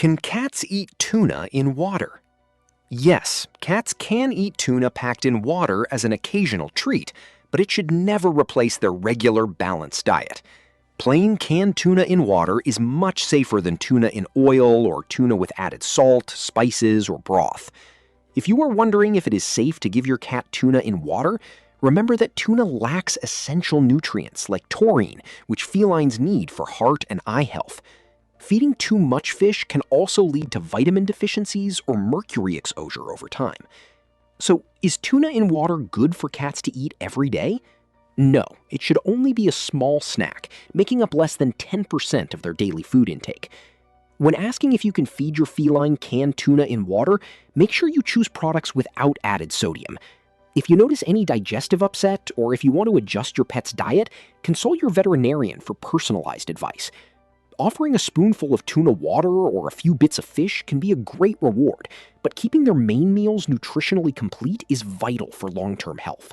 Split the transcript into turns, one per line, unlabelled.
Can cats eat tuna in water? Yes, cats can eat tuna packed in water as an occasional treat, but it should never replace their regular balanced diet. Plain canned tuna in water is much safer than tuna in oil or tuna with added salt, spices, or broth. If you are wondering if it is safe to give your cat tuna in water, remember that tuna lacks essential nutrients like taurine, which felines need for heart and eye health. Feeding too much fish can also lead to vitamin deficiencies or mercury exposure over time. So, is tuna in water good for cats to eat every day? No, it should only be a small snack, making up less than 10% of their daily food intake. When asking if you can feed your feline canned tuna in water, make sure you choose products without added sodium. If you notice any digestive upset or if you want to adjust your pet's diet, consult your veterinarian for personalized advice. Offering a spoonful of tuna water or a few bits of fish can be a great reward, but keeping their main meals nutritionally complete is vital for long-term health.